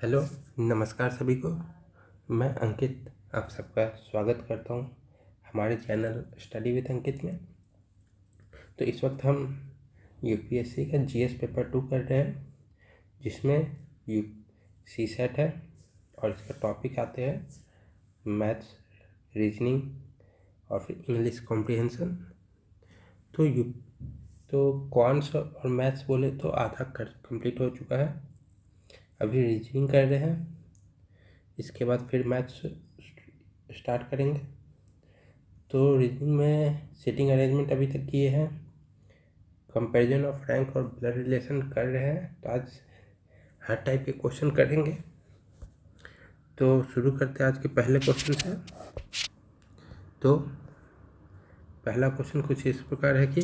Hello, नमस्कार सभी को। मैं अंकित आप सबका स्वागत करता हूँ हमारे चैनल स्टडी विद अंकित में। तो इस वक्त हम यूपीएससी का जीएस पेपर 2 कर रहे हैं, जिसमें यू सीसेट है और इसका टॉपिक आते हैं मैथ्स, रीजनिंग और फिर इंग्लिश कॉम्प्रिहेंशन। तो क्वांट्स और मैथ्स बोले तो आधा कंप्लीट हो चुका है। अभी रीजनिंग कर रहे हैं, इसके बाद फिर मैथ्स स्टार्ट करेंगे। तो रीजनिंग में सिटिंग अरेंजमेंट अभी तक किए हैं, कंपैरिजन ऑफ रैंक और ब्लड रिलेशन कर रहे हैं। तो आज हर टाइप के क्वेश्चन करेंगे। तो शुरू करते हैं आज के पहले क्वेश्चन से। तो पहला क्वेश्चन कुछ इस प्रकार है कि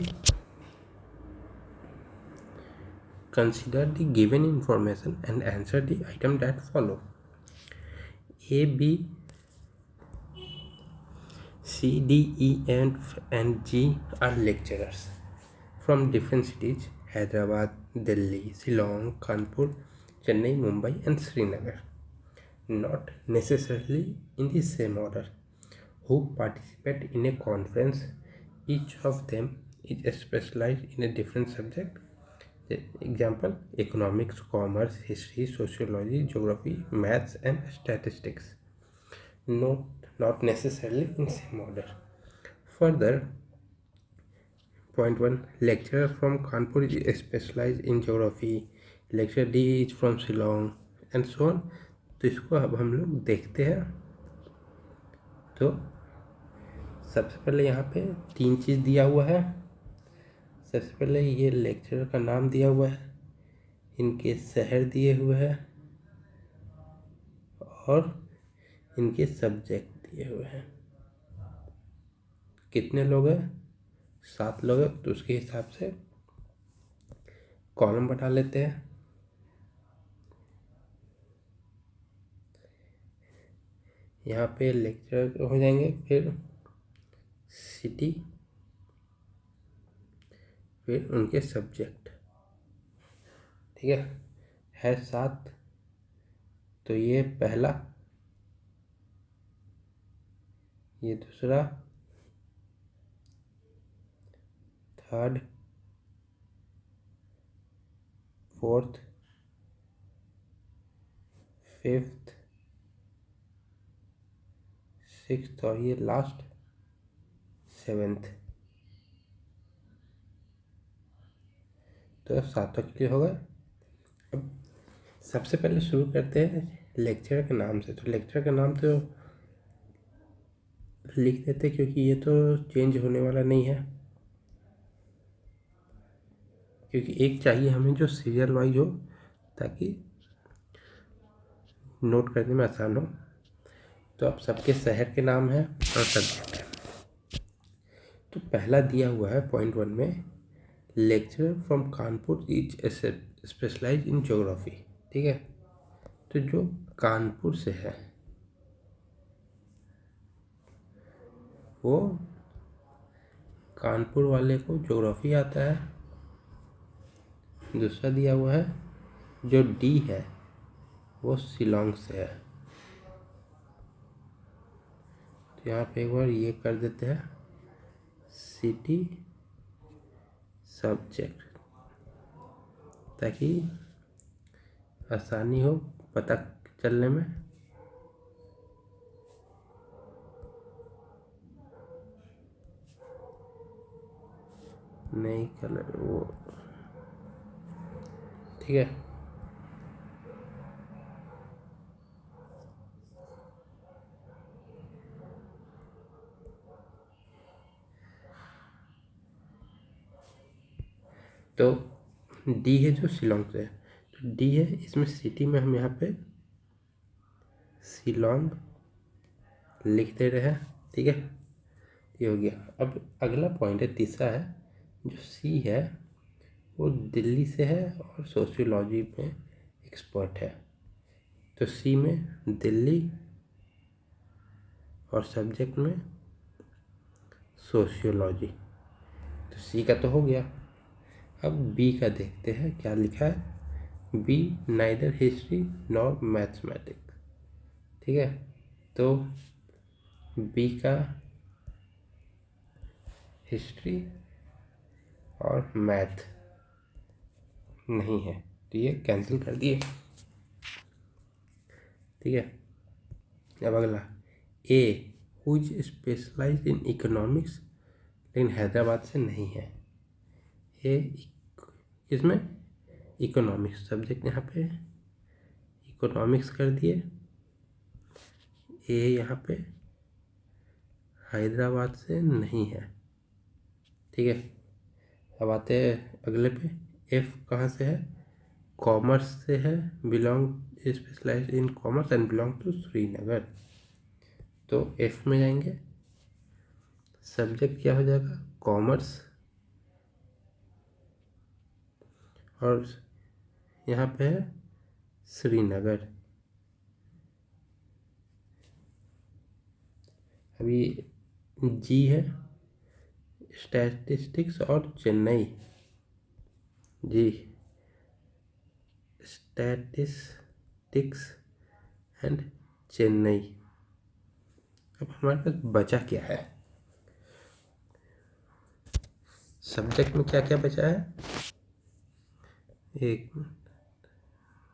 consider the given information and answer the item that follow. A, B, C, D, E, and G are lecturers from different cities: Hyderabad, Delhi, Shillong, Kanpur, Chennai, Mumbai, and Srinagar. Not necessarily in the same order, who participate in a conference. Each of them is specialized in a different subject. Example: economics, commerce, history, sociology, geography, maths, and statistics. Not necessarily in same order. Further, point 1, lecturer from Kanpur is specialized in geography, lecturer D is from Shillong, and so on. तो इसको अब हम लोग देखते हैं। तो सबसे पहले यहाँ पे 3 चीज़ दिया हुआ है। सबसे पहले ये लेक्चरर का नाम दिया हुआ है, इनके शहर दिए हुए हैं और इनके सब्जेक्ट दिए हुए हैं। कितने लोग हैं? 7 लोग हैं। तो उसके हिसाब से कॉलम बना लेते हैं। यहाँ पे लेक्चर हो जाएंगे, फिर सिटी, फिर उनके सब्जेक्ट। ठीक है 7। तो ये पहला, ये दूसरा, थर्ड, फोर्थ, फिफ्थ, सिक्स्थ और ये लास्ट 7th। तो 7 के लिए हो गए। अब सबसे पहले शुरू करते हैं लेक्चर के नाम से। तो लेक्चर का नाम तो लिख देते, क्योंकि ये तो चेंज होने वाला नहीं है, क्योंकि एक चाहिए हमें जो सीरियल वाइज हो, ताकि नोट करने में आसान हो। तो अब सबके शहर के नाम है और सब्जेक्ट है। तो पहला दिया हुआ है पॉइंट 1 में, lecturer from Kanpur is specialise in geography. ठीक है, तो जो कानपुर से है वो कानपुर वाले को ज्योग्राफी आता है। दूसरा दिया हुआ है जो डी है वो शिलोंग से है। तो यहाँ पे एक बार ये कर देते हैं, सिटी, सब्जेक्ट, ताकि आसानी हो पता चलने में। नहीं कलर वो, ठीक है। तो डी है जो शिलोंग से है, तो डी है, इसमें सिटी में हम यहाँ पे शिलोंग लिख दे रहे हैं। ठीक है, ये हो गया। अब अगला पॉइंट है, तीसरा है, जो सी है वो दिल्ली से है और सोशियोलॉजी में एक्सपर्ट है। तो सी में दिल्ली और सब्जेक्ट में सोशियोलॉजी। तो सी का तो हो गया। अब बी का देखते हैं क्या लिखा है। B neither history nor mathematics. ठीक है, तो बी का हिस्ट्री और मैथ नहीं है, तो ये कैंसिल कर दिए। ठीक है, अब अगला A who is specialized in economics, लेकिन हैदराबाद से नहीं है। ए इसमें इकोनॉमिक्स सब्जेक्ट यहाँ पे इकोनॉमिक्स कर दिए। ए यहाँ पे हैदराबाद से नहीं है। ठीक है, अब आते हैं अगले पे। एफ कहाँ से है? कॉमर्स से है, belong specialise in commerce and belong to Srinagar. तो एफ में जाएंगे, सब्जेक्ट क्या हो जाएगा? कॉमर्स, और यहाँ पे है श्रीनगर। अभी जी है स्टैटिस्टिक्स और चेन्नई। जी स्टैटिस्टिक्स एंड चेन्नई। अब हमारे पास बचा क्या है? सब्जेक्ट में क्या क्या बचा है? एक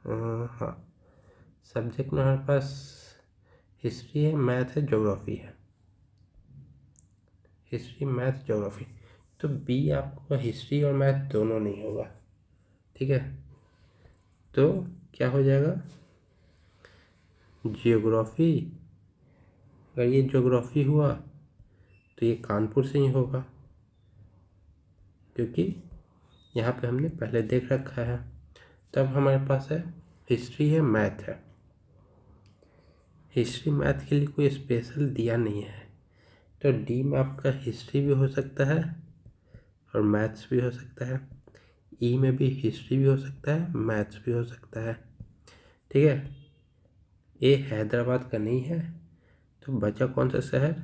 हाँ, सब्जेक्ट में हमारे पास हिस्ट्री है, मैथ है, ज्योग्राफी है। History, math, geography. तो बी आपको हिस्ट्री और मैथ दोनों नहीं होगा। ठीक है, तो क्या हो जाएगा? ज्योग्राफी। अगर ये ज्योग्राफी हुआ तो ये कानपुर से ही होगा, क्योंकि यहाँ पे हमने पहले देख रखा है। तब हमारे पास है हिस्ट्री है, मैथ है। हिस्ट्री मैथ के लिए कोई स्पेशल दिया नहीं है, तो डी में आपका हिस्ट्री भी हो सकता है और मैथ्स भी हो सकता है। ई में भी हिस्ट्री भी हो सकता है, मैथ्स भी हो सकता है। ठीक है, ए हैदराबाद का नहीं है, तो बचा कौन सा शहर?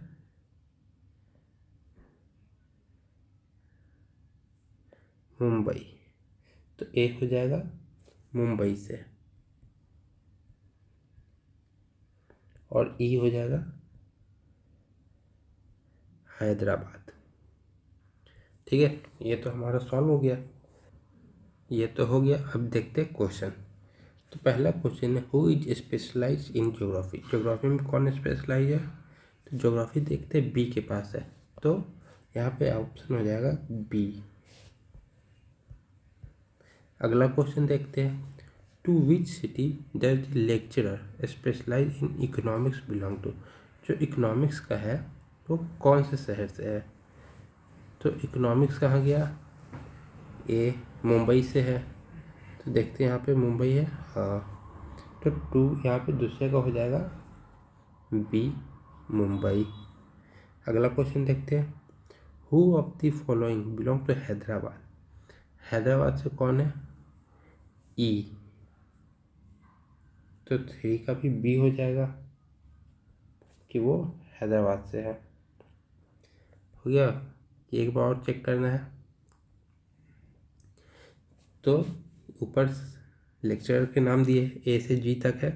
मुंबई। तो ए हो जाएगा मुंबई से, और ई हो जाएगा हैदराबाद। ठीक है, ये तो हमारा सॉल्व हो गया। ये तो हो गया। अब देखते हैं क्वेश्चन। तो पहला क्वेश्चन है who is specialise in geography. Geography में कौन स्पेशलाइज है? तो ज्योग्राफी देखते हैं बी के पास है, तो यहाँ पे ऑप्शन हो जाएगा बी। अगला क्वेश्चन देखते हैं to which city does the lecturer specialise in economics belong to. जो इकोनॉमिक्स का है वो कौन से शहर से है? तो इकोनॉमिक्स कहाँ गया? ए मुंबई से है, तो देखते हैं यहाँ पे मुंबई है। हाँ, तो टू यहाँ पे दूसरे का हो जाएगा बी मुंबई। अगला क्वेश्चन देखते हैं who of the following belong to Hyderabad. Hyderabad से कौन है? ई, तो थ्री का भी बी हो जाएगा कि वो हैदराबाद से है। हो गया, एक बार और चेक करना है। तो ऊपर लेक्चरर के नाम दिए, ए से जी तक है,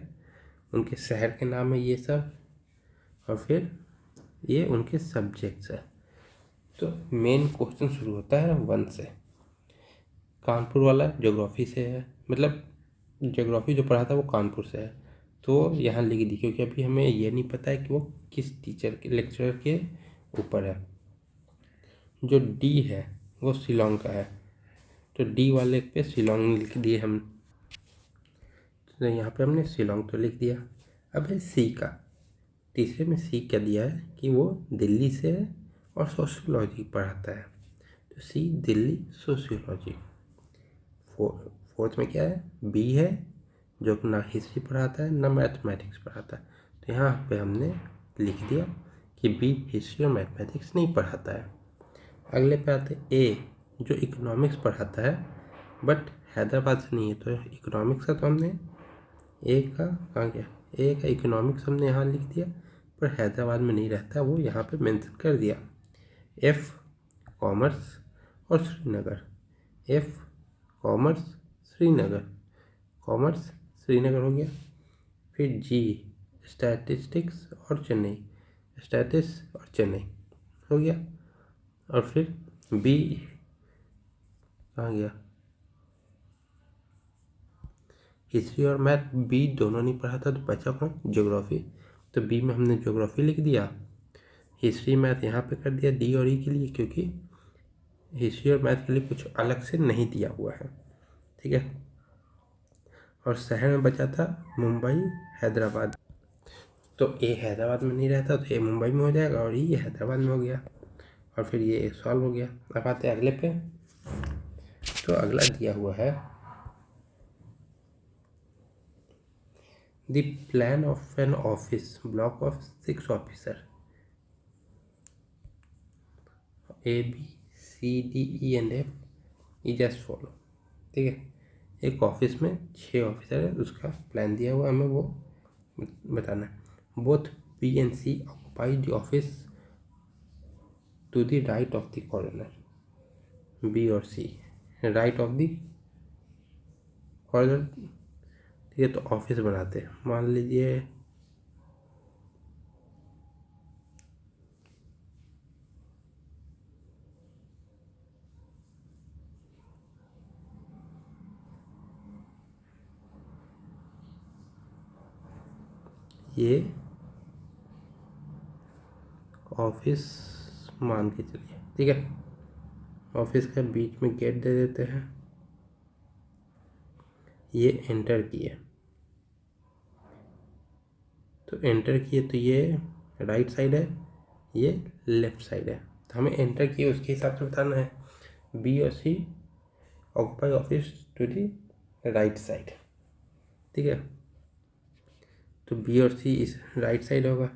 उनके शहर के नाम है ये सब, और फिर ये उनके सब्जेक्ट्स है। तो मेन क्वेश्चन शुरू होता है 1 से। कानपुर वाला ज्योग्राफी से है, मतलब ज्योग्राफी जो पढ़ा था वो कानपुर से है, तो यहाँ लिख दी, क्योंकि अभी हमें ये नहीं पता है कि वो किस टीचर के लेक्चरर के ऊपर है। जो डी है वो शिलोंग का है, तो डी वाले पे शिलोंग लिख दिए हम, तो यहाँ पे हमने शिलोंग तो लिख दिया। अब है सी का। तीसरे में सी क्या दिया है कि वो दिल्ली से है और सोशियोलॉजी पढ़ाता है, तो सी दिल्ली सोशियोलॉजी। फोर्थ में क्या है? बी है, जो ना हिस्ट्री पढ़ाता है ना मैथमेटिक्स पढ़ाता है, तो यहाँ पे हमने लिख दिया कि बी हिस्ट्री और मैथमेटिक्स नहीं पढ़ाता है। अगले पे आते ए, जो इकोनॉमिक्स पढ़ाता है बट हैदराबाद से नहीं है, तो इकोनॉमिक्स का तो हमने ए का कहाँ गया? ए का इकोनॉमिक्स हमने यहाँ लिख दिया, पर हैदराबाद में नहीं रहता, वो यहाँ पे मेंशन कर दिया। एफ कॉमर्स और Srinagar, F commerce Srinagar, commerce Srinagar हो गया। फिर जी स्टैटिस्टिक्स और चेन्नई, स्टैटिस और चेन्नई हो गया। और फिर बी कहाँ गया, हिस्ट्री और मैथ बी दोनों नहीं पढ़ा था, तो बचा कौन, ज्योग्राफी। तो बी में हमने ज्योग्राफी लिख दिया, हिस्ट्री मैथ यहाँ पे कर दिया डी और ई के लिए, क्योंकि हिस्ट्री और मैथ के लिए कुछ अलग से नहीं दिया हुआ है। ठीक है। और शहर में बचा था मुंबई हैदराबाद, तो ए हैदराबाद में नहीं रहता तो ए मुंबई में हो जाएगा और ये हैदराबाद में हो गया। और फिर ये सॉल्व हो गया। अब आते हैं अगले पे। तो अगला दिया हुआ है the plan of an office block of 6 officer A B C D E and F E just follow. ठीक है। एक ऑफिस में 6 ऑफिसर है, उसका प्लान दिया हुआ हमें वो बताना है। Both B and C occupy the office to the right of the corner. B और C right of the corner. ठीक है। तो ऑफिस बनाते हैं, मान लीजिए ये ऑफिस मान के चलिए। ठीक है। ऑफिस का बीच में गेट दे देते हैं, ये एंटर किए, तो एंटर किए तो ये राइट साइड है, ये लेफ्ट साइड है, तो हमें एंटर किए उसके हिसाब से बताना है। बी और C occupy office to the right side. ठीक है। तो बी और सी इस राइट साइड होगा।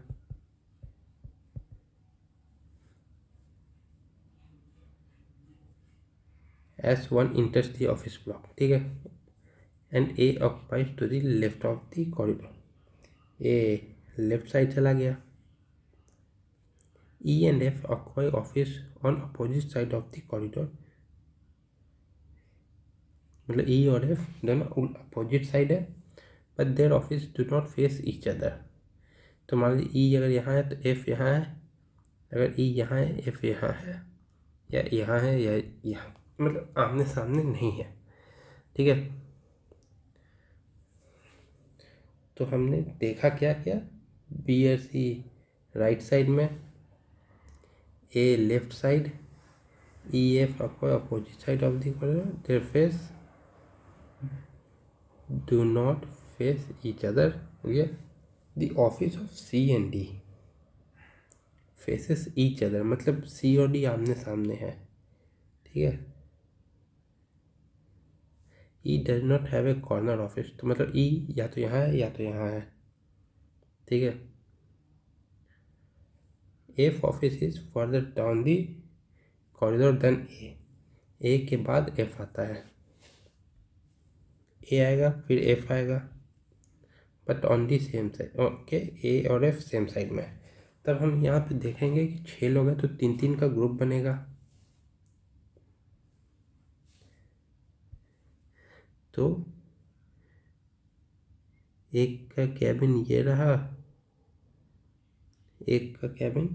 S1 enters the office block। ठीक है। And A occupies to the left of the corridor. A left side चला गया। E and F occupy office on opposite side of the corridor. मतलब E और F दोनों opposite side है, but their office do not face each other. तो मान लीजिए ई अगर यहाँ है तो एफ यहाँ है, अगर ई यहाँ है एफ यहाँ है, या यहाँ है या यहाँ, मतलब आमने सामने नहीं है। ठीक है। तो हमने देखा क्या क्या, बी और सी राइट साइड में, A left side, E F opposite side of the corridor, their face do not face each other. The office of C and D faces each other, मतलब सी और D आमने सामने है। ठीक है। E does not have a corner office, तो मतलब ई या तो यहाँ है या तो यहाँ है। ठीक है। F office is further down the corridor then A के बाद एफ आता है, ए आएगा फिर एफ आएगा, but on the same side. Okay. A और एफ सेम साइड में है। तब हम यहाँ पे देखेंगे कि 6 लोग हैं तो 3-3 का ग्रुप बनेगा। तो एक का कैबिन ये रहा, एक का कैबिन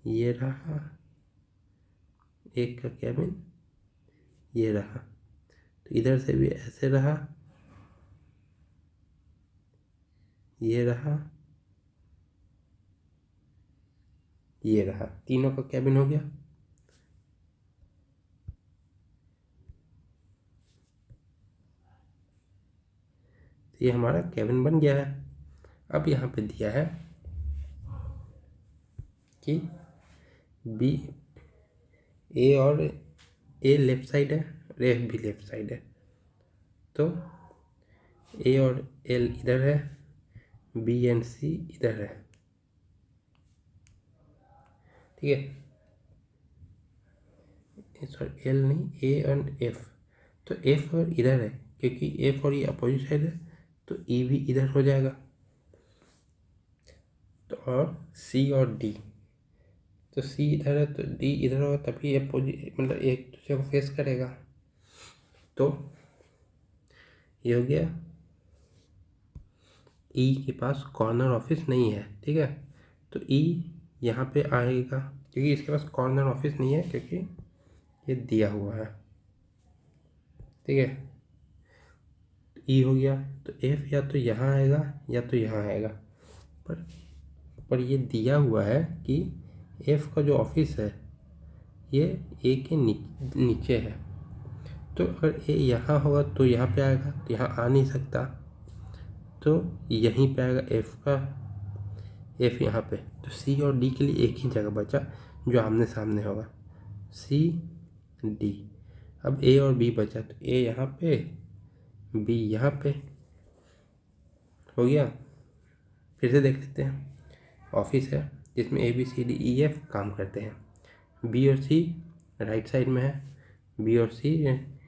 ये रहा, एक का कैबिन ये रहा। तो इधर से भी ऐसे रहा, ये रहा, ये रहा, तीनों का कैबिन हो गया। तो ये हमारा कैबिन बन गया है। अब यहाँ पे दिया है कि बी ए और ए लेफ्ट साइड है और एफ भी लेफ्ट साइड है, तो ए और एल इधर है, बी एंड सी इधर है। ठीक है। सॉरी एल नहीं, ए एंड एफ, तो एफ और इधर है क्योंकि एफ और ये अपोजिट साइड है, तो ई भी इधर हो जाएगा। तो और सी और डी, तो सी इधर है तो डी इधर होगा, तभी अपोजिट मतलब एक दूसरे को फेस करेगा। तो ये हो गया। ई के पास कॉर्नर ऑफिस नहीं है, ठीक है, तो ई यहाँ पे आएगा क्योंकि इसके पास कॉर्नर ऑफिस नहीं है क्योंकि ये दिया हुआ है, ठीक है। ई हो गया, तो एफ या तो यहाँ आएगा या तो यहाँ आएगा, पर ये दिया हुआ है कि एफ का जो ऑफिस है ये ए के नीचे है, तो अगर ए यहाँ होगा तो यहाँ पे आएगा, तो यहाँ आ नहीं सकता, तो यहीं पे आएगा एफ का, एफ यहाँ पे। तो सी और डी के लिए एक ही जगह बचा जो आमने सामने होगा, सी डी। अब ए और बी बचा, तो ए यहाँ पे, बी यहाँ पे, हो गया। फिर से देख लेते हैं। ऑफिस है जिसमें A B C D E F काम करते हैं, बी और सी राइट साइड में है, बी और सी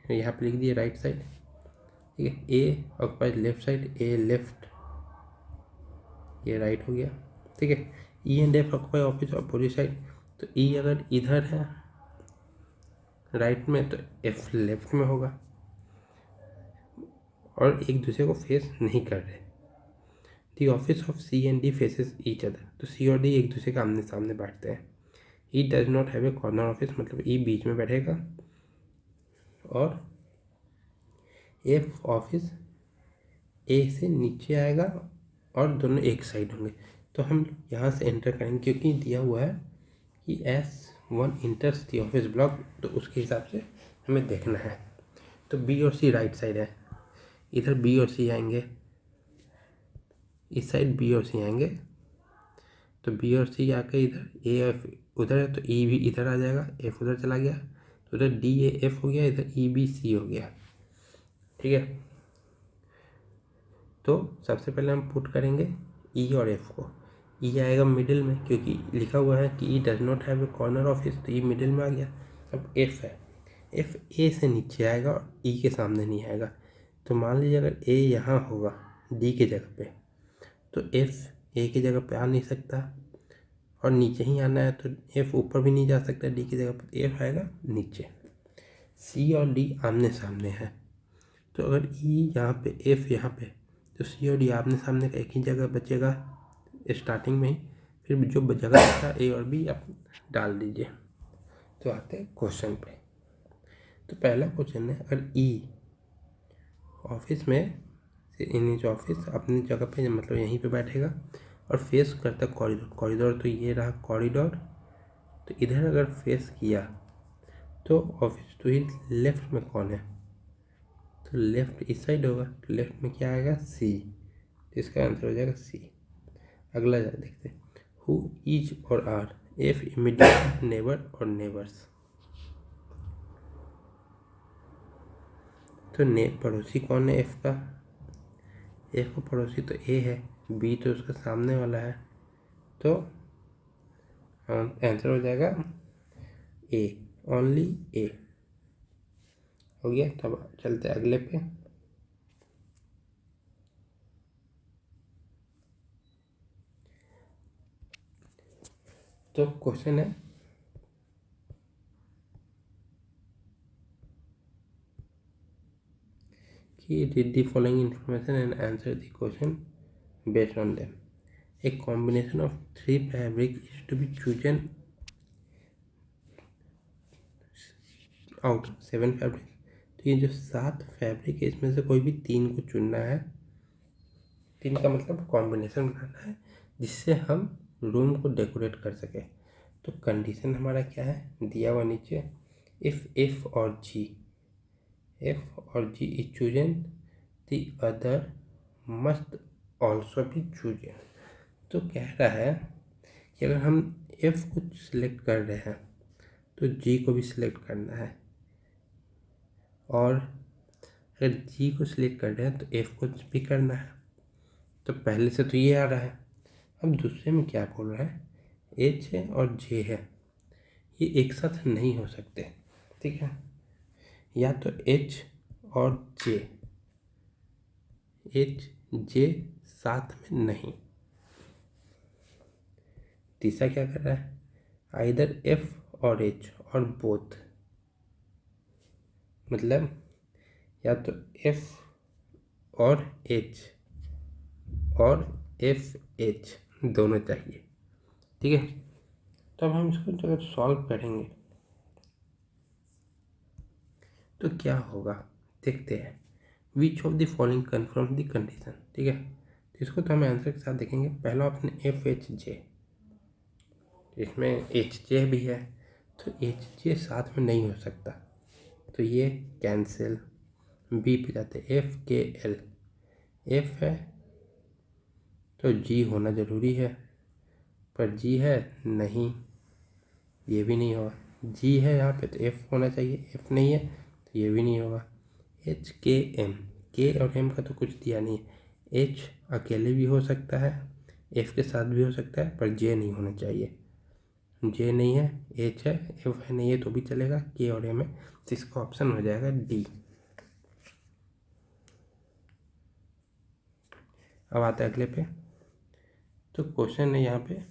यहाँ पे लिख दिए राइट साइड, ठीक है। ए ऑक्युपाइज लेफ्ट साइड, ए लेफ्ट, ये राइट हो गया, ठीक है। ई and F occupy office opposite side, तो ई अगर इधर है राइट में तो एफ लेफ्ट में होगा, और एक दूसरे को फेस नहीं कर रहे। The office of C and D faces each other, तो सी और डी एक दूसरे के आमने सामने बैठते हैं। E does not have a corner office, मतलब ई बीच में बैठेगा, और एफ ऑफिस ए से नीचे आएगा और दोनों एक साइड होंगे। तो हम यहाँ से एंटर करेंगे क्योंकि दिया हुआ है कि S1 इंटर्स दी ऑफिस ब्लॉक, तो उसके हिसाब से हमें देखना है। तो बी और सी राइट साइड है, इधर बी और सी आएंगे, इस साइड बी और सी आएंगे, तो बी और सी आके इधर ए एफ उधर है तो ई भी इधर आ जाएगा, एफ उधर चला गया तो उधर डी ए एफ हो गया, इधर ई बी सी हो गया, ठीक है। तो सबसे पहले हम पुट करेंगे ई और एफ को। ई आएगा मिडिल में क्योंकि लिखा हुआ है कि E does not have a corner office, तो ई मिडिल में आ गया। अब एफ है, एफ ए से नीचे आएगा और ई के सामने नहीं आएगा, तो मान लीजिए अगर ए यहाँ होगा डी की जगह पे, तो एफ ए की जगह पे आ नहीं सकता, और नीचे ही आना है तो एफ ऊपर भी नहीं जा सकता डी की जगह पर, एफ आएगा नीचे। सी और डी आमने सामने है, तो अगर ई यहाँ पे एफ यहाँ पे, तो सी और डी आमने सामने का एक ही जगह बचेगा स्टार्टिंग में ही, फिर जो जगह बचा ए और बी आप डाल दीजिए। तो आते हैं क्वेश्चन पे। तो पहला क्वेश्चन है, अगर ई ऑफिस में से इन ऑफिस अपनी जगह पे मतलब यहीं पे बैठेगा और फेस करता कॉरिडोर, कॉरिडोर तो ये रहा कॉरिडोर, तो इधर अगर फेस किया तो ऑफिस तो ही लेफ्ट में कौन है, तो लेफ्ट इस साइड होगा, तो लेफ्ट में क्या आएगा सी, तो इसका आंसर हो जाएगा सी। अगला देखते हैं, हु इज और आर एफ इमीडिएट नेबर और नेबर्स, तो पड़ोसी कौन है एफ का, एफ का पड़ोसी तो ए है, बी तो उसका सामने वाला है, तो आंसर हो जाएगा ए, ओनली ए हो गया। तब चलते अगले पे। तो क्वेश्चन है कि read the following information and answer the question based on them. A combination of 3 fabric is to be chosen out 7 fabric, तो ये जो 7 फैब्रिक है इसमें से कोई भी 3 को चुनना है, 3 का मतलब कॉम्बिनेशन बनाना है जिससे हम रूम को डेकोरेट कर सके। तो कंडीशन हमारा क्या है दिया हुआ नीचे, इफ़ एफ और G is chosen the other must also be chosen. तो कह रहा है कि अगर हम एफ को सिलेक्ट कर रहे हैं तो जी को भी सिलेक्ट करना है, और अगर जी को सिलेक्ट कर रहे हैं तो एफ को भी करना है। तो पहले से तो ये आ रहा है, अब दूसरे में क्या बोल रहा है, एच है और जे है, ये एक साथ नहीं हो सकते, ठीक है। या तो एच और जे, एच जे साथ में नहीं। तीसरा क्या कर रहा है, आइदर एफ और एच और बोथ, मतलब या तो एफ और एच और एफ एच दोनों चाहिए। ठीक है, तब हम इसको जब सॉल्व करेंगे तो क्या होगा देखते हैं। विच of the following confirm the condition. ठीक है, तो इसको तो हम आंसर के साथ देखेंगे। पहला ऑप्शन एफ एच जे, इसमें एच जे भी है, तो एच जे साथ में नहीं हो सकता, तो ये कैंसिल। बी पे जाते एफ के एल, एफ है तो जी होना ज़रूरी है, पर जी है नहीं, ये भी नहीं होगा। जी है यहाँ पे तो एफ होना चाहिए, एफ नहीं है तो ये भी नहीं होगा। एच के एम, के और एम का तो कुछ दिया नहीं है। एच अकेले भी हो सकता है, एफ के साथ भी हो सकता है, पर जे नहीं होना चाहिए। जे नहीं है, एच है, एफ है नहीं है तो भी चलेगा, के और एम है, तो इसका ऑप्शन हो जाएगा डी। अब आता है अगले पे। तो क्वेश्चन है यहाँ पे,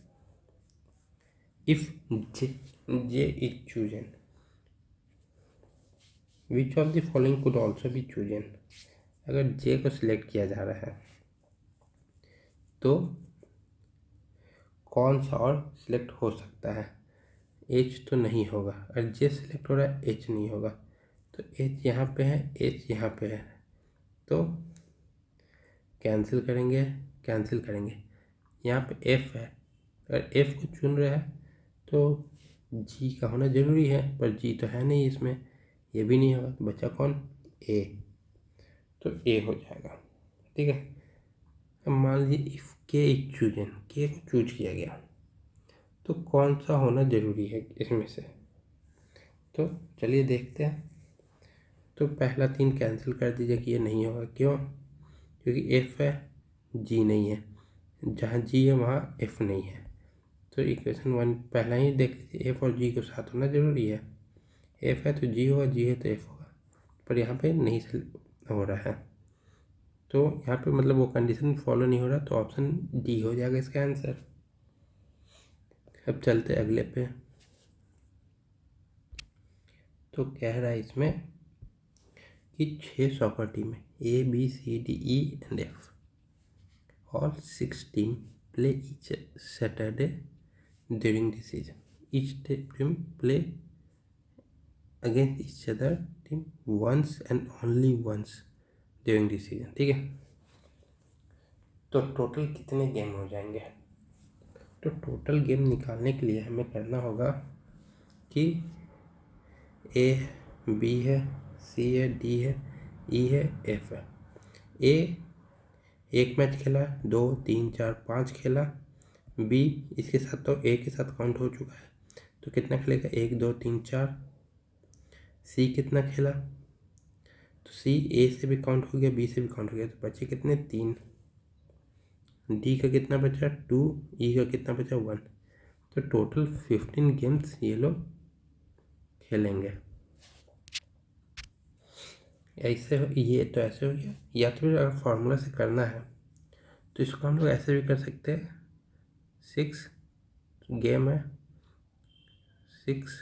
if J is chosen which of the following could also be chosen. अगर जे को सिलेक्ट किया जा रहा है तो कौन सा और सिलेक्ट हो सकता है। एच तो नहीं होगा, और जे सिलेक्ट हो रहा है एच नहीं होगा, तो एच यहाँ पे है, एच यहाँ पे है, तो कैंसिल करेंगे, कैंसिल करेंगे। यहाँ पे एफ है, अगर एफ को चुन रहा है तो जी का होना ज़रूरी है, पर जी तो है नहीं इसमें, ये भी नहीं होगा, तो बचा कौन, ए, तो ए हो जाएगा। ठीक है, अब मान लीजिए इफ़ के इज चूजन, के को चूज किया गया, तो कौन सा होना ज़रूरी है इसमें से। तो चलिए देखते हैं। तो पहला 3 कैंसिल कर दीजिए कि ये नहीं होगा, क्यों, क्योंकि एफ है, जी नहीं है, जहाँ जी है वहाँ एफ नहीं है, तो इक्वेशन 1 पहला ही देख लीजिए, एफ और जी के साथ होना ज़रूरी है। एफ है तो जी होगा, जी है तो एफ होगा, पर यहाँ पे नहीं हो रहा है, तो यहाँ पे मतलब वो कंडीशन फॉलो नहीं हो रहा, तो ऑप्शन डी हो जाएगा इसका आंसर। अब चलते अगले पे। तो कह रहा है इसमें कि 6 सॉकर टीम है, A B C D E and F, all 6 team play each Saturday during the season, each team play against each other team once and only once during the season. ठीक है, तो total कितने game हो जाएंगे। तो total game निकालने के लिए हमें करना होगा कि ए बी है, सी है, डी है, ई है, एफ है। ए एक मैच खेला, 2 3 4 5 खेला, बी इसके साथ तो ए के साथ काउंट हो चुका है, तो कितना खेलेगा, 1 2 3 4। सी कितना खेला, तो सी ए से भी काउंट हो गया, बी से भी काउंट हो गया, तो बचे कितने, 3। डी का कितना बचा, 2, ई का कितना बचा, 1, तो टोटल 15 गेम्स ये लोग खेलेंगे। ऐसे ये तो ऐसे हो गया, या तो फिर अगर फार्मूला से करना है तो इसको हम लोग ऐसे भी कर सकते हैं। 6 गेम है, 6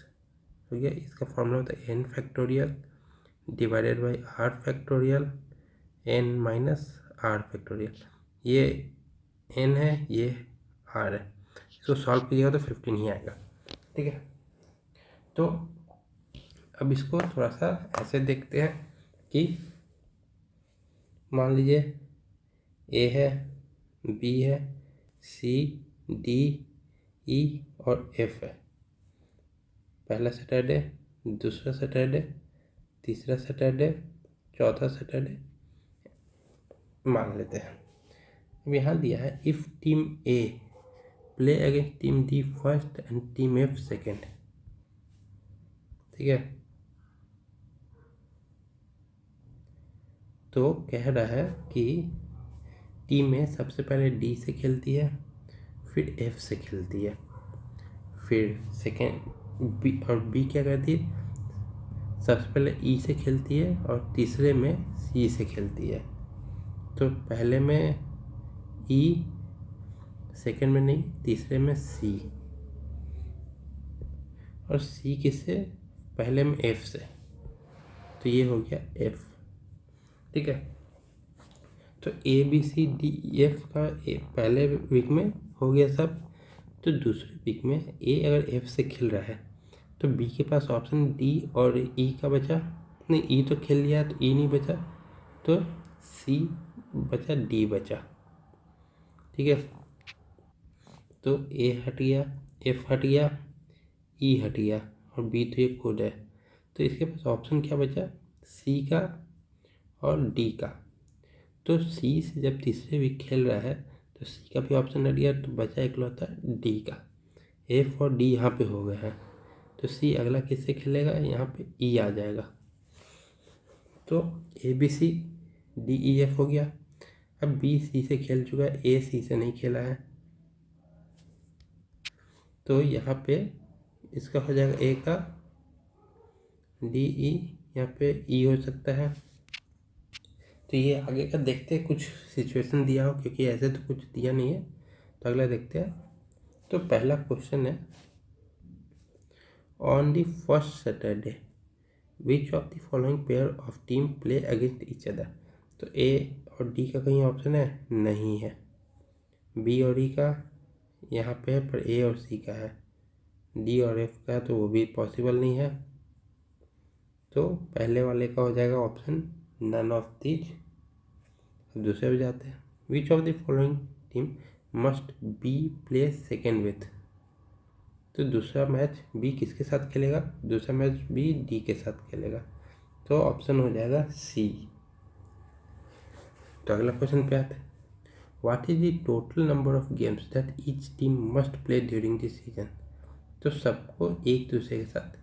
हो गया, इसका फार्मूला होता है n factorial divided by r factorial n minus r factorial. ये n है, ये r है, इसको सॉल्व कीजिएगा तो 15 ही आएगा। ठीक है, तो अब इसको थोड़ा सा ऐसे देखते हैं कि मान लीजिए ए है, बी है, सी डी ई और एफ है। पहला सैटरडे, दूसरा सैटरडे, तीसरा सैटरडे, चौथा सैटरडे मान लेते हैं। अब यहाँ दिया है if team a play against team D first and team F second. ठीक है, तो कह रहा है कि टीम ए सबसे पहले डी से खेलती है, फिर एफ से खेलती है, फिर सेकेंड बी, और बी क्या करती है, सबसे पहले ई से खेलती है और तीसरे में सी से खेलती है। तो पहले में ई, सेकेंड में नहीं, तीसरे में सी, और सी किससे, पहले में एफ से, तो ये हो गया एफ। ठीक है। तो A B C D E F का पहले वीक में हो गया सब। तो दूसरे वीक में ए अगर एफ से खेल रहा है तो बी के पास ऑप्शन डी और ई का बचा। नहीं, ई तो खेल लिया तो ई नहीं बचा, तो सी बचा, डी बचा। ठीक है। तो ए हट गया, एफ हट गया, ई हट गया और बी तो ये खुद है। तो इसके पास ऑप्शन क्या बचा? सी का और डी का। तो सी से जब तीसरे वीक खेल रहा है तो सी का भी ऑप्शन हट गया, तो बचा इकलौता डी का। एफ और डी यहाँ पे हो गए हैं, तो सी अगला किससे खेलेगा? यहाँ पे ई आ जाएगा। तो A B C D E F हो गया। अब बी सी से खेल चुका है, ए सी से नहीं खेला है, तो यहाँ पे इसका हो जाएगा ए का, डी ई, यहाँ पे ई हो सकता है। तो ये आगे का देखते हैं, कुछ सिचुएशन दिया हो, क्योंकि ऐसे तो कुछ दिया नहीं है। तो अगला देखते हैं। तो पहला क्वेश्चन है, on the first Saturday which of the following pair of team play against each other. तो ए और डी का कहीं ऑप्शन है? नहीं है। बी और ई का यहाँ पे है, पर ए और सी का है। डी और एफ का तो वो भी पॉसिबल नहीं है। तो पहले वाले का हो जाएगा ऑप्शन नन ऑफ दीज। दूसरे पे जाते हैं, विच of the following team must be play second with. तो दूसरा मैच बी किसके साथ खेलेगा? दूसरा मैच बी डी के साथ खेलेगा, तो ऑप्शन हो जाएगा सी। तो अगला क्वेश्चन पे आते हैं, what is the total number of games that each team must play during this season. तो सबको एक दूसरे के साथ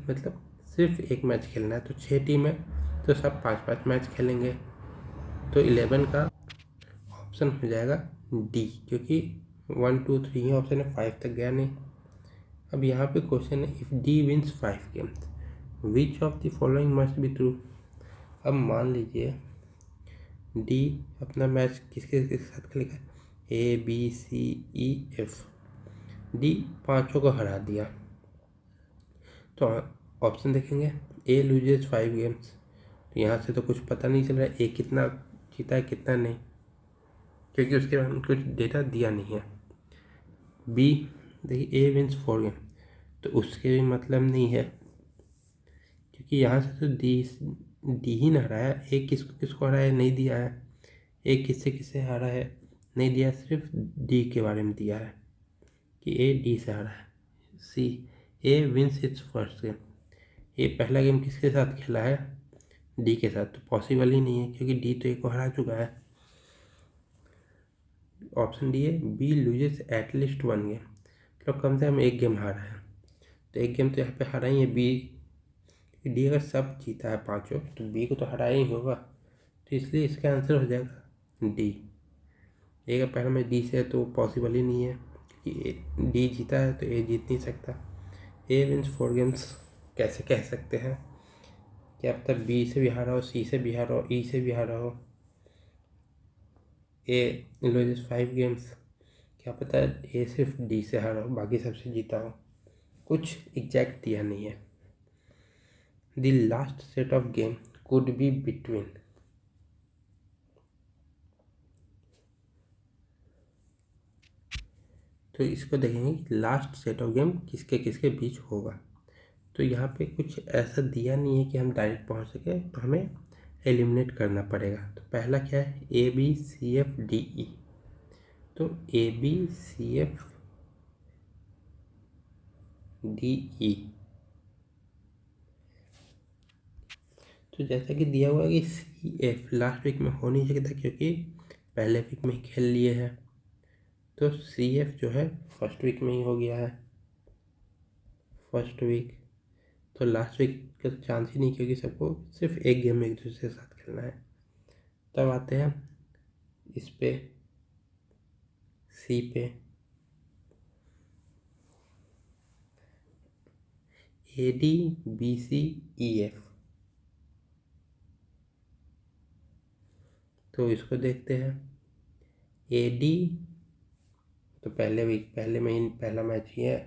मतलब सिर्फ एक मैच खेलना है। तो 6 टीम है, तो सब 5-5 मैच खेलेंगे, तो 11 का ऑप्शन हो जाएगा डी, क्योंकि 1 2 3 ही ऑप्शन है, 5 तक गया नहीं। अब यहाँ पे क्वेश्चन है, if D wins 5 games which of the following must be true. अब मान लीजिए डी अपना मैच किसके साथ खेलेगा? A B C E F. D पाँचों को हरा दिया, तो ऑप्शन देखेंगे, ए लूजेज 5 गेम्स। तो यहाँ से तो कुछ पता नहीं चल रहा है ए कितना जीता है कितना नहीं, क्योंकि उसके बारे में कुछ डेटा दिया नहीं है। बी देखिए, ए विंस 4 गेम, तो उसके भी मतलब नहीं है, क्योंकि यहाँ से तो डी ही ना हराया। ए किसको किसको हराया नहीं दिया है, ए किससे किससे हारा है नहीं दिया, सिर्फ डी के बारे में दिया है कि ए डी से हारा है। सी, ए विंस इट्स फर्स्ट गेम, ये पहला गेम किसके साथ खेला है? डी के साथ, तो पॉसिबल ही नहीं है, क्योंकि डी तो ए को हरा चुका है। ऑप्शन डी है, बी लूजेस एटलीस्ट 1 गेम, मतलब कम से कम एक गेम हारा है। तो एक गेम तो यहाँ पे हारा ही है बी, डी अगर सब जीता है पाँचों तो बी को तो हराया ही होगा, तो इसलिए इसका आंसर हो जाएगा डी। ए का पहला मैच डी से है तो पॉसिबल ही नहीं है, क्योंकि डी जीता है तो ए जीत नहीं सकता। ए विंस 4 गेम्स कैसे कह सकते हैं? क्या पता बी से भी हारा हो, सी से भी हारा हो, ई से भी हारा हो। ए लूजेस 5 गेम्स, क्या पता ए सिर्फ डी से हारा हो, बाकी सबसे जीता हो। कुछ एग्जैक्ट दिया नहीं है। The last set of game could be between. तो इसको देखेंगे लास्ट सेट ऑफ गेम किसके किसके बीच होगा। तो यहाँ पे कुछ ऐसा दिया नहीं है कि हम डायरेक्ट पहुँच सके, तो हमें एलिमिनेट करना पड़ेगा। तो पहला क्या है? A B C F D E. तो A B C F D E, तो जैसा कि दिया हुआ है कि सी एफ लास्ट वीक में हो नहीं सकता, क्योंकि पहले वीक में खेल लिए हैं। तो सी एफ जो है फर्स्ट वीक में ही हो गया है, फर्स्ट वीक। तो लास्ट वीक का तो चांस ही नहीं, क्योंकि सबको सिर्फ एक गेम में एक दूसरे के साथ खेलना है। तब आते हैं इस पे, सी पे, A D B C E F. तो इसको देखते हैं, ए डी तो पहले वीक पहले महीने पहला मैच ही है,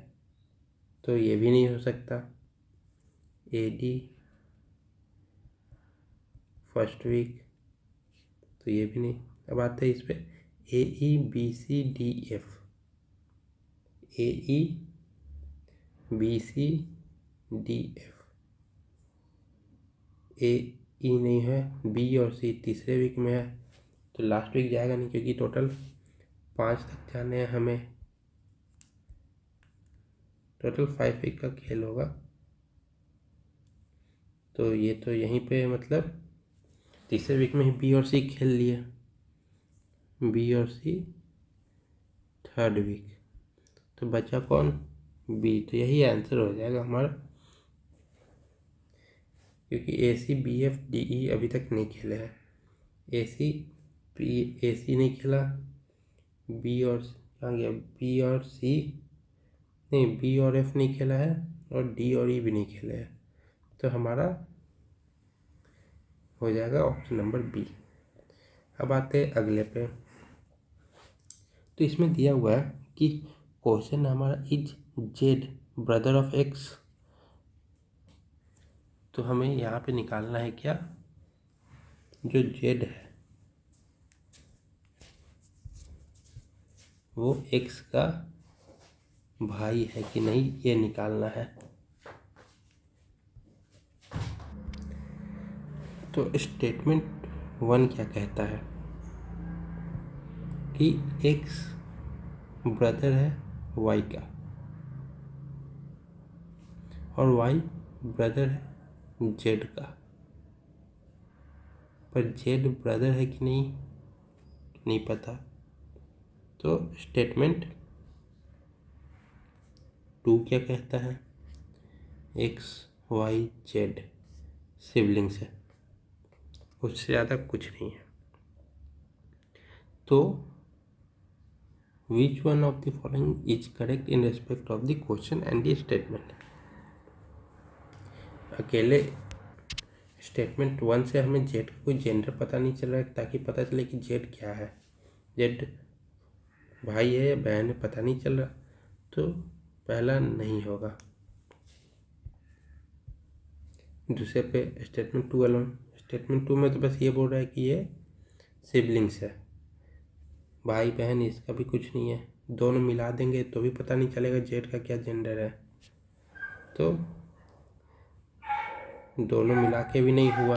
तो ये भी नहीं हो सकता। ए डी फर्स्ट वीक, तो ये भी नहीं। अब आते हैं इस पे AEBCDF, AEBCDF, AE नहीं है, B और C तीसरे वीक में है, तो लास्ट वीक जाएगा नहीं, क्योंकि टोटल 5 तक जाने हैं हमें, टोटल 5 वीक का खेल होगा। तो ये तो यहीं पे मतलब तीसरे वीक में ही B और C खेल लिए, B और C थर्ड वीक, तो बचा कौन, B, तो यही आंसर हो जाएगा हमारा, क्योंकि ACBFDE अभी तक नहीं खेले हैं। AC नहीं खेला, B और कहाँ गया, B और C नहीं, B और F नहीं खेला है, और D और E भी नहीं खेले हैं, तो हमारा हो जाएगा ऑप्शन नंबर B। अब आते हैं अगले पे। तो इसमें दिया हुआ है कि क्वेश्चन हमारा is Z brother of x, तो हमें यहाँ पे निकालना है क्या, जो जेड है वो एक्स का भाई है कि नहीं, ये निकालना है। तो स्टेटमेंट 1 क्या कहता है कि एक्स ब्रदर है वाई का, और वाई ब्रदर है जेड का, पर जेड ब्रदर है कि नहीं पता। तो स्टेटमेंट 2 क्या कहता है, एक्स वाई जेड सिबलिंग्स है, उससे ज़्यादा कुछ नहीं है। तो which one of the following is correct in respect of the question and the statement. अकेले स्टेटमेंट 1 से हमें जेड का कोई जेंडर पता नहीं चल रहा है, ताकि पता चले कि जेड क्या है, जेड भाई है या बहन है, पता नहीं चल रहा, तो पहला नहीं होगा। दूसरे पे स्टेटमेंट 2 अलोन, स्टेटमेंट 2 में तो बस ये बोल रहा है कि ये सिबलिंग्स है, भाई बहन इसका भी कुछ नहीं है, दोनों मिला देंगे तो भी पता नहीं चलेगा जेड का क्या जेंडर है, तो दोनों मिला के भी नहीं हुआ,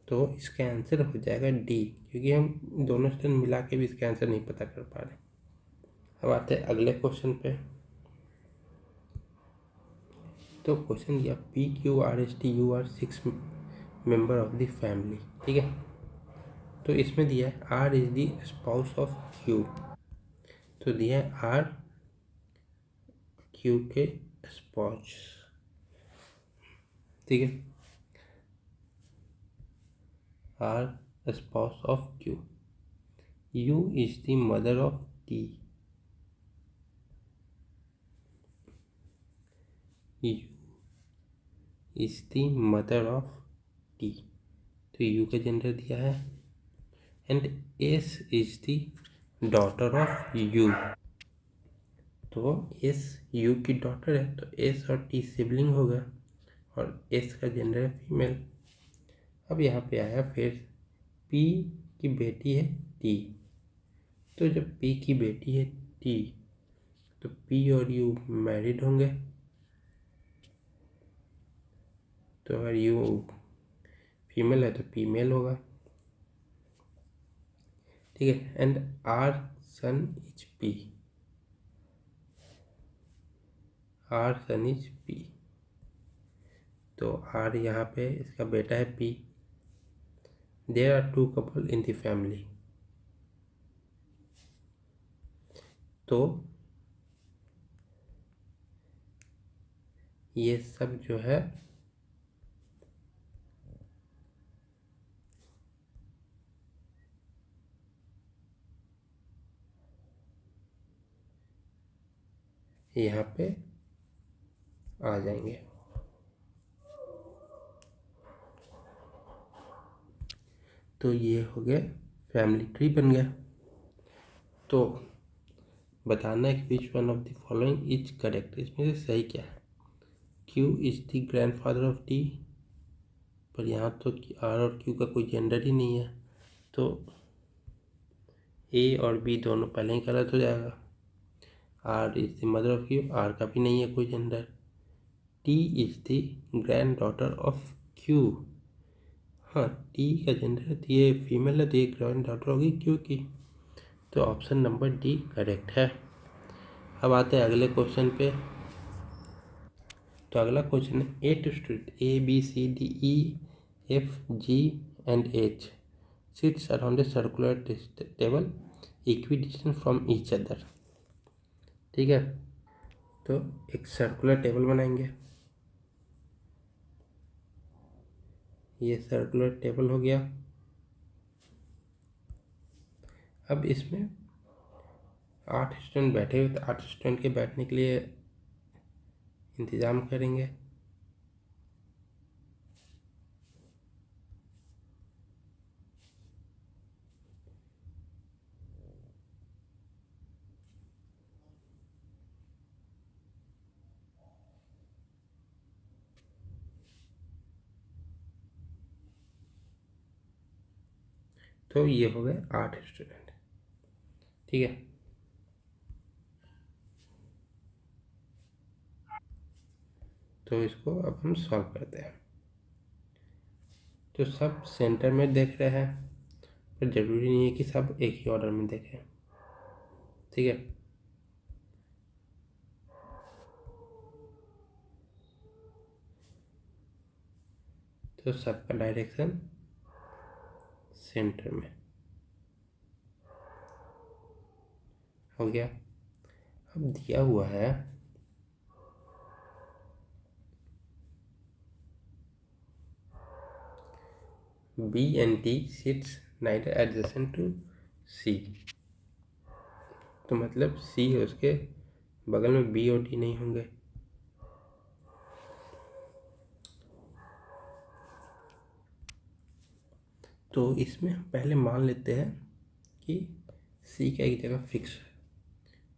तो इसका आंसर हो जाएगा डी, क्योंकि हम दोनों स्टेटमेंट मिला के भी इसका आंसर नहीं पता कर पा रहे। अब आते हैं अगले क्वेश्चन पे। तो क्वेश्चन दिया PQRSTU 6 member of the family, ठीक है। तो इसमें दिया है R is the spouse of Q, तो दिया है R Q के स्पाउस, ठीक है, R spouse of Q, U is the mother of T, U is the mother of T, तो U का जेंडर दिया है, and S is the daughter of U, तो S U की डॉटर है, तो S और T सिबलिंग होगा, और S का जेंडर है फीमेल। अब यहाँ पे आया फिर P की बेटी है T, तो जब P की बेटी है T, तो P और U मैरिड होंगे, तो अगर U फीमेल है तो P मेल होगा, ठीक है। And R son is P, R son is P, तो R यहाँ पे इसका बेटा है P, there are 2 couple in the family, तो ये सब जो है यहाँ पे आ जाएंगे। तो ये हो गया, फैमिली ट्री बन गया। तो बताना है कि which one of the following is correct, इसमें से सही क्या है। Q is the grandfather of T, पर यहाँ तो आर और क्यू का कोई जेंडर ही नहीं है, तो ए और बी दोनों पहले ही गलत हो जाएगा। R is the mother of Q, R का भी नहीं है कोई gender. T is the granddaughter of Q, हाँ टी का जेंडर है तो ये फीमेल है, तो ये ग्रैंड डॉटर होगी क्यू की, तो ऑप्शन नंबर डी करेक्ट है। अब आते हैं अगले क्वेश्चन पे। तो अगला क्वेश्चन है 8 student A B C D E F G and H sits around a circular table equidistant from each other. ठीक है, तो एक सर्कुलर टेबल बनाएंगे। ये सर्कुलर टेबल हो गया। अब इसमें 8 स्टूडेंट बैठे हुए, तो 8 स्टूडेंट के बैठने के लिए इंतज़ाम करेंगे। तो ये हो गए 8 स्टूडेंट। ठीक है, तो इसको अब हम सॉल्व करते हैं। तो सब सेंटर में देख रहे हैं, पर ज़रूरी नहीं है कि सब एक ही ऑर्डर में देखें। ठीक है, तो सबका डायरेक्शन सेंटर में हो गया। अब दिया हुआ है B and D sits neither adjacent to C, तो मतलब सी है उसके बगल में बी और डी नहीं होंगे। तो इसमें हम पहले मान लेते हैं कि सी का एक जगह फिक्स है,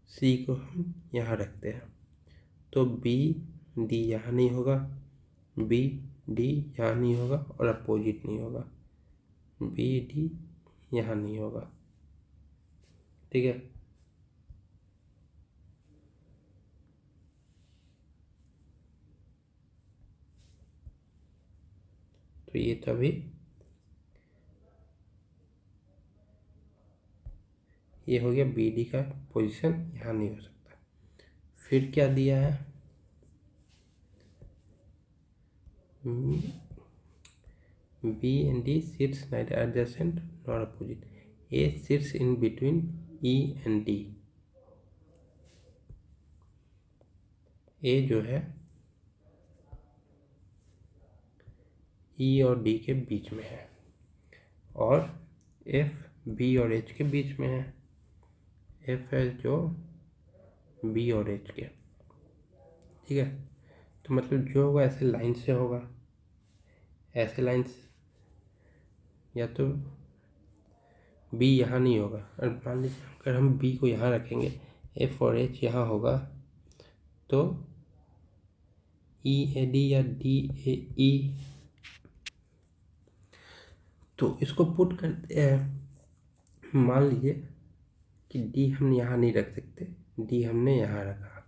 सी को हम यहाँ रखते हैं, तो बी डी यहाँ नहीं होगा, बी डी यहाँ नहीं होगा और अपोजिट नहीं होगा, बी डी यहाँ नहीं होगा। ठीक है, तो ये तो अभी ये हो गया, बी डी का पोजीशन यहाँ नहीं हो सकता। फिर क्या दिया है, B and D sits neither adjacent nor opposite, A sits in between E and D. A जो है ई और डी के बीच में है, और एफ बी और एच के बीच में है, एफ है जो बी और एच के। ठीक है, तो मतलब जो होगा ऐसे लाइन से होगा, ऐसे लाइन से, या तो बी यहाँ नहीं होगा, और मान लीजिए अगर हम बी को यहाँ रखेंगे, एफ और एच यहाँ होगा, तो ई ए डी या डी ए ई, तो इसको पुट करते हैं। मान लीजिए कि डी हम यहाँ नहीं रख सकते, डी हमने यहाँ रखा,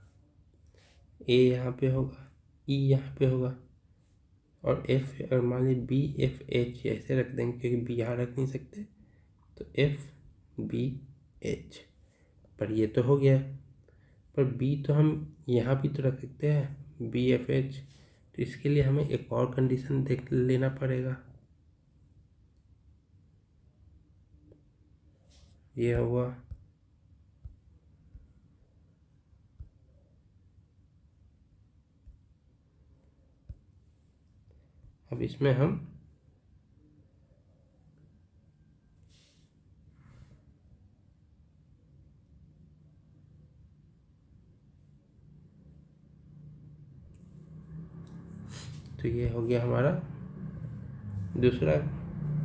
ए यहाँ पे होगा, ई यहाँ पे होगा, और एफ, और मान लीजिए बी एफ एच ऐसे रख देंगे क्योंकि बी यहाँ रख नहीं सकते, तो एफ बी एच। पर ये तो हो गया, पर बी तो हम यहाँ भी तो रख सकते हैं, बी एफ एच, तो इसके लिए हमें एक और कंडीशन देख लेना पड़ेगा। ये हुआ, अब इसमें हम तो ये हो गया हमारा दूसरा,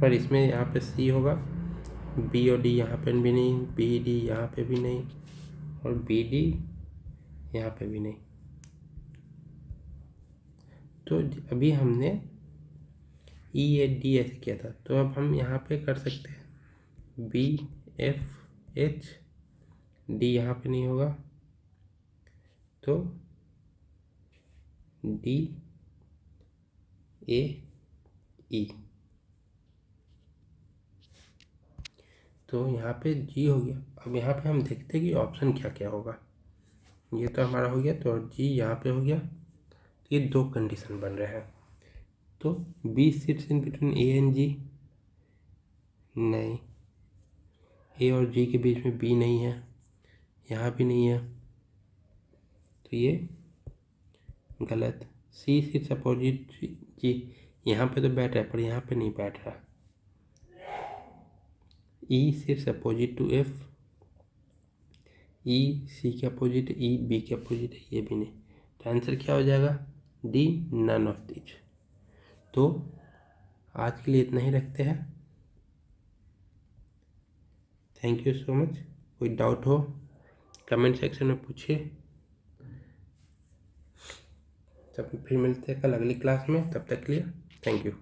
पर इसमें यहाँ पे सी होगा, बी और डी यहाँ पे भी नहीं, बी डी यहाँ पे भी नहीं, और बी डी यहाँ पे भी नहीं। तो अभी हमने ई ए डी ऐसे किया था, तो अब हम यहाँ पे कर सकते हैं बी एफ एच डी, यहाँ पे नहीं होगा तो डी ए ई, तो यहाँ पे जी हो गया। अब यहाँ पे हम देखते हैं कि ऑप्शन क्या क्या होगा। ये तो हमारा हो गया, तो जी यहाँ पे हो गया। तो ये दो कंडीशन बन रहे हैं, तो B sits in between A and G, नहीं, ए और जी के बीच में बी नहीं है, यहाँ भी नहीं है, तो ये गलत। सी सिट्स अपोजिट जी, यहाँ पे तो बैठ रहा है पर यहाँ पे नहीं बैठ रहा। E sits opposite to F, E C के अपोजिट, ई बी के अपोजिट है, ये भी नहीं। तो आंसर क्या हो जाएगा? D, none of this. तो आज के लिए इतना ही रखते हैं। Thank you so much. कोई डाउट हो कमेंट सेक्शन में पूछिए। तब फिर मिलते हैं कल अगली क्लास में, तब तक के लिए थैंक यू।